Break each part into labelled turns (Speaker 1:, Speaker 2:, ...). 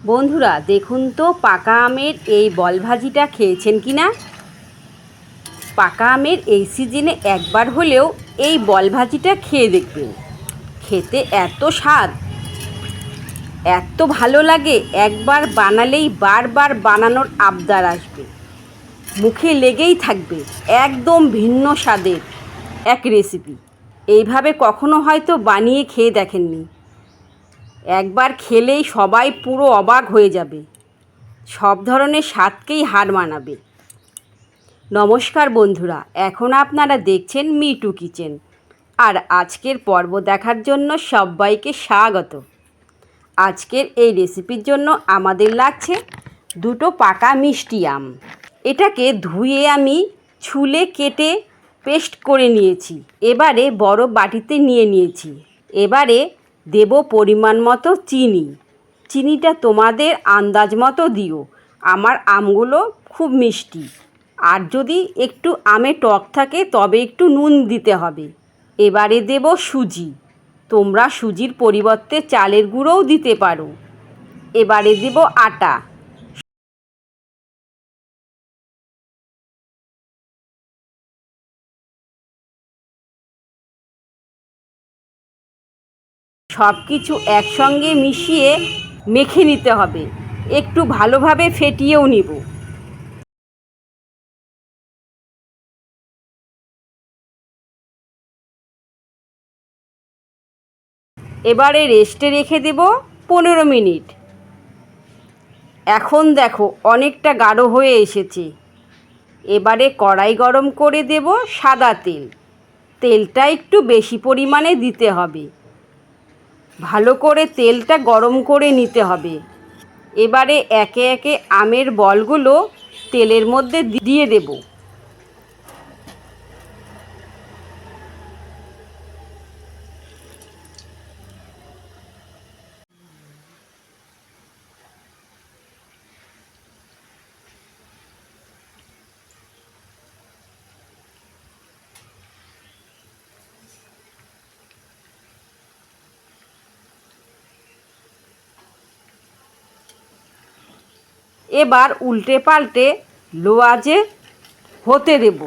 Speaker 1: বন্ধুরা দেখুন তো পাকা আমের এই বল ভাজিটা খেয়েছেন কি না। পাকা আমের এই সিজনে একবার হলেও এই বল ভাজিটা খেয়ে দেখবেন। খেতে এত স্বাদ, এত ভালো লাগে, একবার বানালেই বারবার বানানোর আবদার আসবে, মুখে লেগেই থাকবে। একদম ভিন্ন স্বাদের এক রেসিপি। এইভাবে কখনো হয়তো বানিয়ে খেয়ে দেখেননি। একবার খেলেই সবাই পুরো অবাক হয়ে যাবে, সব ধরনের স্বাদকেই হার মানাবে। নমস্কার বন্ধুরা, এখন আপনারা দেখছেন মিটু কিচেন, আর আজকের পর্ব দেখার জন্য সবাইকে স্বাগত। আজকের এই রেসিপির জন্য আমাদের লাগছে দুটো পাকা মিষ্টি আম। এটাকে ধুয়ে আমি ছুলে কেটে পেস্ট করে নিয়েছি। এবারে বড় বাটিতে নিয়ে নিয়েছি। এবারে দেব পরিমাণ মতো চিনি। চিনিটা তোমাদের আন্দাজ মতো দিও। আমার আমগুলো খুব মিষ্টি, আর যদি একটু আমে টক থাকে তবে একটু নুন দিতে হবে। এবারে দেব সুজি। তোমরা সুজির পরিবর্তে চালের গুঁড়োও দিতে পারো। এবারে দেব আটা। সব কিছু একসঙ্গে মিশিয়ে মেখে নিতে হবে। একটু ভালোভাবে ফেটিয়েও নিব। এবারে রেস্টে রেখে দেব 15 মিনিট। এখন দেখো অনেকটা গাঢ় হয়ে এসেছে। এবারে কড়াই গরম করে দেব সাদা তেল। তেলটা একটু বেশি পরিমাণে দিতে হবে। ভালো করে তেলটা গরম করে নিতে হবে। এবারে একে একে আমের বলগুলো তেলের মধ্যে দিয়ে দেব। এবার উল্টে পাল্টে লো আঁচে হতে দেব।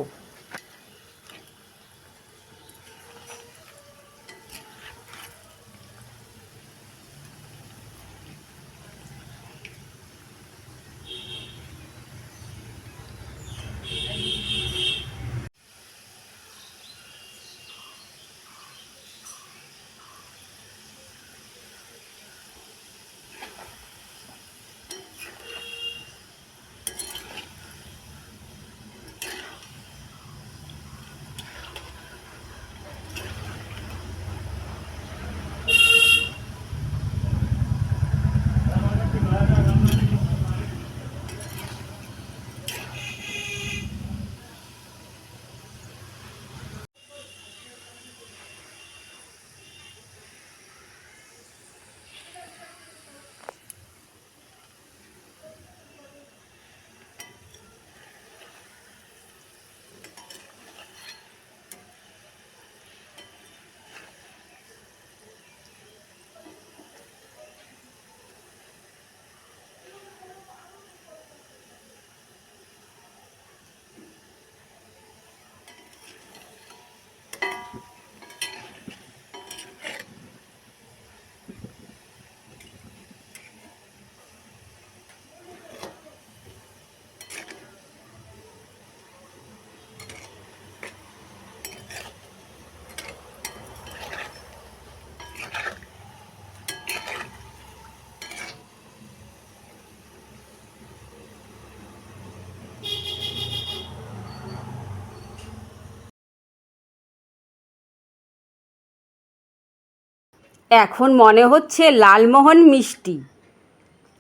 Speaker 1: এখন মনে হচ্ছে লালমোহন মিষ্টি।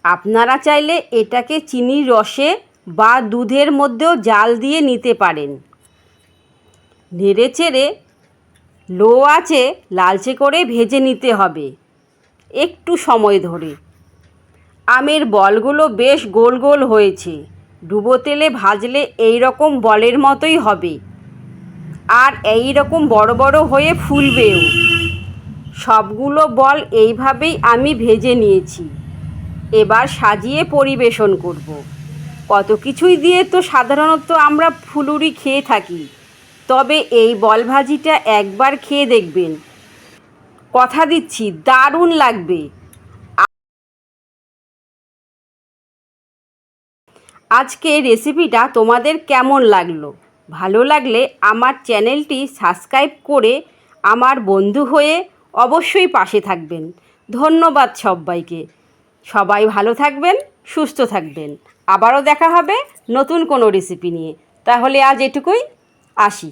Speaker 1: আপনারা চাইলে এটাকে চিনির রসে বা দুধের মধ্যেও জাল দিয়ে নিতে পারেন। নেড়ে চেড়ে লো আঁচে লালচে করে ভেজে নিতে হবে একটু সময় ধরে। আমের বলগুলো বেশ গোল গোল হয়েছে। ডুবো তেলে ভাজলে এই রকম বলের মতোই হবে, আর এই রকম বড় বড় হয়ে ফুলবেও। সবগুলো বল এইভাবেই আমি ভেজে নিয়েছি। এবার সাজিয়ে পরিবেশন করব। কত কিছুই দিয়ে তো সাধারণত আমরা ফুলুরি খেয়ে থাকি, তবে এই বল ভাজিটা একবার খেয়ে দেখবেন, কথা দিচ্ছি দারুণ লাগবে। আজকে রেসিপিটা তোমাদের কেমন লাগলো? ভালো লাগলে আমার চ্যানেলটি সাবস্ক্রাইব করে আমার বন্ধু হয়ে অবশ্যই পাশে থাকবেন। ধন্যবাদ সবাইকে। সবাই ভালো থাকবেন, সুস্থ থাকবেন। আবারও দেখা হবে নতুন কোনো রেসিপি নিয়ে। তাহলে আজ এটুকুই, আসি।